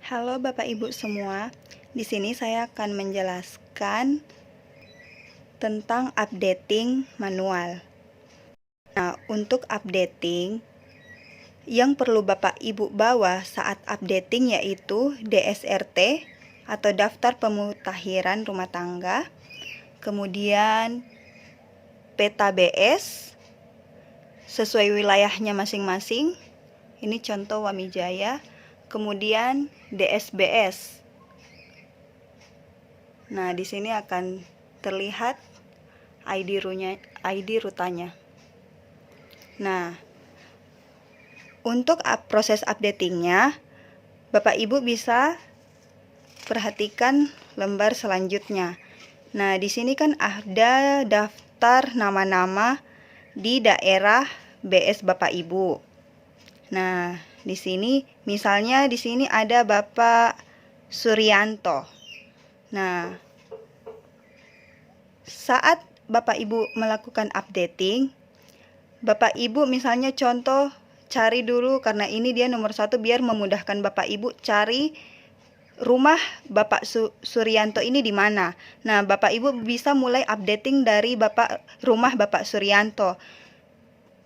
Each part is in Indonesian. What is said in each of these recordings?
Halo Bapak Ibu semua, di sini saya akan menjelaskan tentang updating manual. Nah, untuk updating, yang perlu Bapak Ibu bawa saat updating yaitu DSRT atau Daftar Pemutakhiran Rumah Tangga, kemudian peta BS sesuai wilayahnya masing-masing. Ini contoh Wamijaya. Kemudian DSBS. Nah, di sini akan terlihat ID rutanya. Nah, untuk proses updatingnya, Bapak Ibu bisa perhatikan lembar selanjutnya. Nah, di sini kan ada daftar nama-nama di daerah BS Bapak Ibu. Nah, di sini misalnya di sini ada Bapak Suryanto. Nah, saat Bapak Ibu melakukan updating, Bapak Ibu misalnya contoh cari dulu, karena ini dia nomor 1 biar memudahkan Bapak Ibu cari rumah Bapak Suryanto ini di mana. Nah, Bapak Ibu bisa mulai updating dari rumah Bapak Suryanto.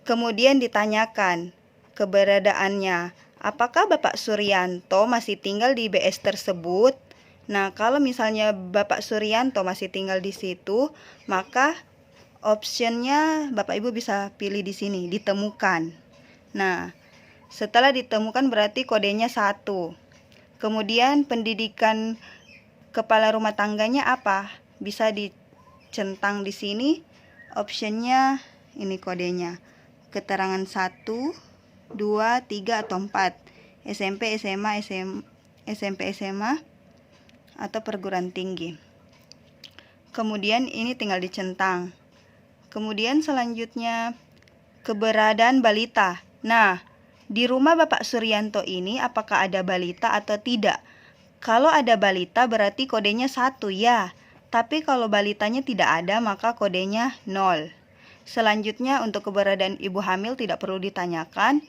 Kemudian ditanyakan keberadaannya. Apakah Bapak Suryanto masih tinggal di BS tersebut? Nah, kalau misalnya Bapak Suryanto masih tinggal di situ, maka optionnya Bapak Ibu bisa pilih di sini, ditemukan. Nah, setelah ditemukan berarti kodenya 1. Kemudian pendidikan kepala rumah tangganya apa? Bisa dicentang di sini. Optionnya ini kodenya. Keterangan 1, 2, 3 atau 4. SMP, SMA, SMP, SMA atau perguruan tinggi. Kemudian ini tinggal dicentang. Kemudian selanjutnya keberadaan balita. Nah, di rumah Bapak Suryanto ini apakah ada balita atau tidak? Kalau ada balita berarti kodenya 1 ya. Tapi kalau balitanya tidak ada maka kodenya 0. Selanjutnya untuk keberadaan ibu hamil tidak perlu ditanyakan.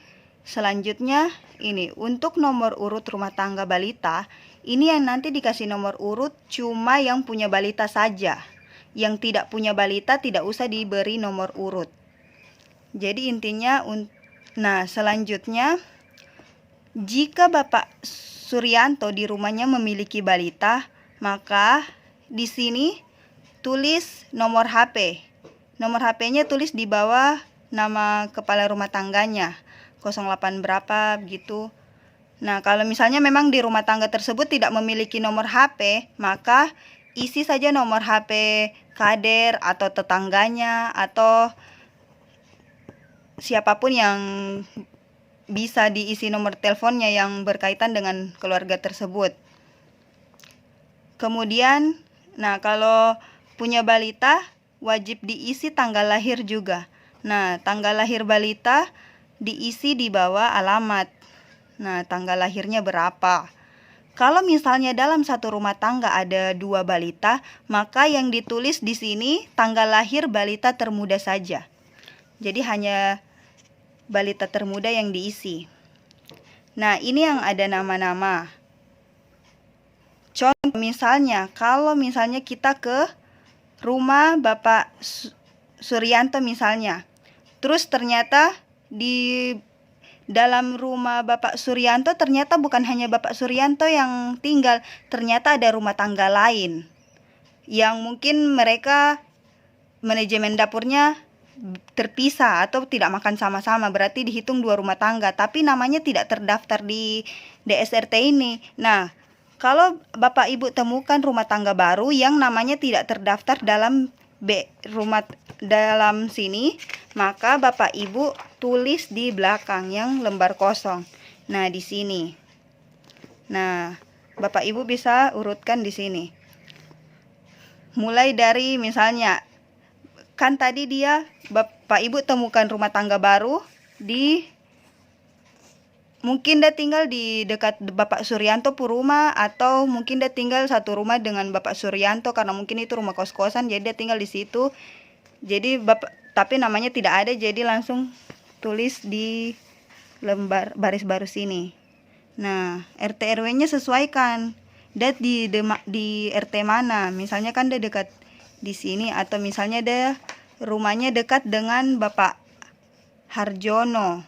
Selanjutnya ini untuk nomor urut rumah tangga balita. Ini yang nanti dikasih nomor urut cuma yang punya balita saja. Yang tidak punya balita tidak usah diberi nomor urut. Jadi intinya, nah selanjutnya, jika Bapak Suryanto di rumahnya memiliki balita, maka di sini tulis nomor HP. Nomor HP-nya tulis di bawah nama kepala rumah tangganya, 08 berapa begitu. Nah, kalau misalnya memang di rumah tangga tersebut tidak memiliki nomor HP, maka isi saja nomor HP kader atau tetangganya atau siapapun yang bisa diisi nomor teleponnya yang berkaitan dengan keluarga tersebut. Kemudian, nah kalau punya balita wajib diisi tanggal lahir juga. Nah, tanggal lahir balita diisi di bawah alamat. Nah, tanggal lahirnya berapa? Kalau misalnya dalam satu rumah tangga ada 2 balita, maka yang ditulis di sini tanggal lahir balita termuda saja. Jadi hanya balita termuda yang diisi. Nah, ini yang ada nama-nama. Contoh misalnya, kalau misalnya kita ke rumah Bapak Suryanto misalnya. Terus ternyata di dalam rumah Bapak Suryanto ternyata bukan hanya Bapak Suryanto yang tinggal, ternyata ada rumah tangga lain yang mungkin mereka manajemen dapurnya terpisah atau tidak makan sama-sama, berarti dihitung 2 rumah tangga, tapi namanya tidak terdaftar di DSRT ini. Nah, kalau Bapak Ibu temukan rumah tangga baru yang namanya tidak terdaftar dalam dalam sini, maka Bapak Ibu tulis di belakang yang lembar kosong. Nah, di sini. Nah, Bapak Ibu bisa urutkan di sini. Mulai dari misalnya, kan tadi dia Bapak Ibu temukan rumah tangga baru mungkin dia tinggal di dekat Bapak Suryanto Puruma, atau mungkin dia tinggal satu rumah dengan Bapak Suryanto karena mungkin itu rumah kos-kosan, jadi dia tinggal di situ. Jadi tapi namanya tidak ada, jadi langsung tulis di lembar baris baru sini. Nah, RT RW-nya sesuaikan. Dia di RT mana? Misalnya kan dia dekat di sini, atau misalnya dia rumahnya dekat dengan Bapak Harjono.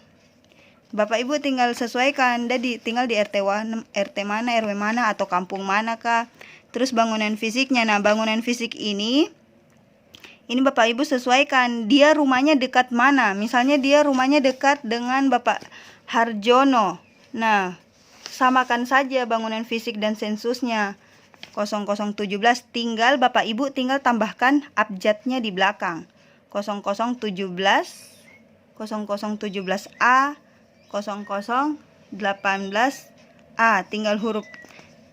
Bapak Ibu tinggal sesuaikan, dia tinggal di RT mana, RW mana, atau kampung mana kah. Terus bangunan fisiknya. Nah, bangunan fisik ini Bapak Ibu sesuaikan, dia rumahnya dekat mana. Misalnya dia rumahnya dekat dengan Bapak Harjono. Nah, samakan saja bangunan fisik dan sensusnya. 0017, tinggal Bapak Ibu tinggal tambahkan abjadnya di belakang. 0017, 0017A, 0018A. Tinggal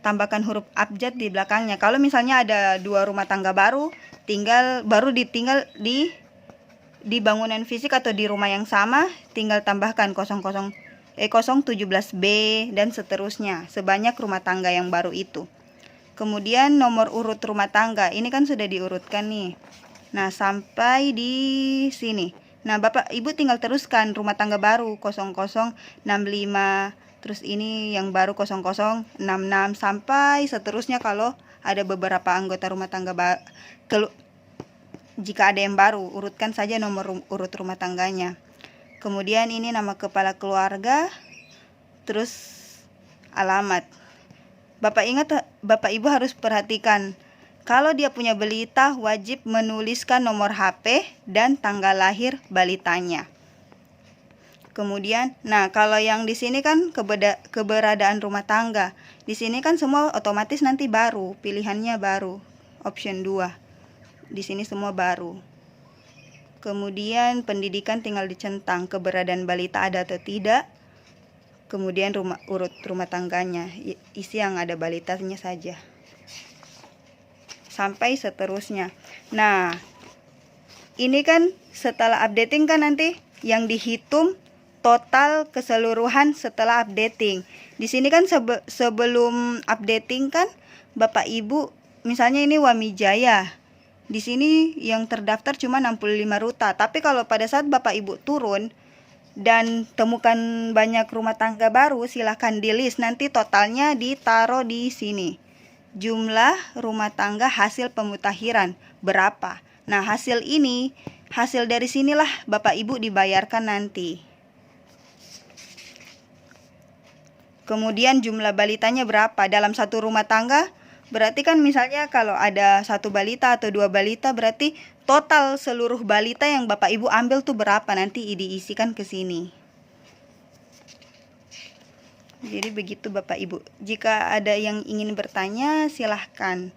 tambahkan huruf abjad di belakangnya. Kalau misalnya ada 2 rumah tangga baru, tinggal di bangunan fisik atau di rumah yang sama, tinggal tambahkan 017B dan seterusnya, sebanyak rumah tangga yang baru itu. Kemudian nomor urut rumah tangga, ini kan sudah diurutkan nih. Nah, sampai di sini. Nah, Bapak Ibu tinggal teruskan rumah tangga baru 0065, terus ini yang baru 0066, sampai seterusnya. Kalau ada beberapa anggota rumah tangga jika ada yang baru, urutkan saja nomor urut rumah tangganya. Kemudian ini nama kepala keluarga, terus alamat. Bapak Ibu harus perhatikan, kalau dia punya balita wajib menuliskan nomor HP dan tanggal lahir balitanya. Kemudian, nah kalau yang di sini kan keberadaan rumah tangga. Di sini kan semua otomatis nanti baru, pilihannya baru, option 2. Di sini semua baru. Kemudian pendidikan tinggal dicentang, keberadaan balita ada atau tidak. Kemudian urut rumah tangganya, isi yang ada balitanya saja. Sampai seterusnya. Nah, ini kan setelah updating kan nanti yang dihitung total keseluruhan setelah updating. Di sini kan sebelum updating kan Bapak Ibu, misalnya ini Wamijaya. Di sini yang terdaftar cuma 65 ruta. Tapi kalau pada saat Bapak Ibu turun dan temukan banyak rumah tangga baru, silahkan di list. Nanti totalnya ditaruh di sini. Jumlah rumah tangga hasil pemutakhiran berapa. Nah, hasil dari sinilah Bapak Ibu dibayarkan nanti. Kemudian jumlah balitanya berapa dalam satu rumah tangga. Berarti kan misalnya kalau ada 1 balita atau 2 balita, berarti total seluruh balita yang Bapak Ibu ambil tuh berapa, nanti diisikan ke sini. Jadi begitu Bapak Ibu. Jika ada yang ingin bertanya, silahkan.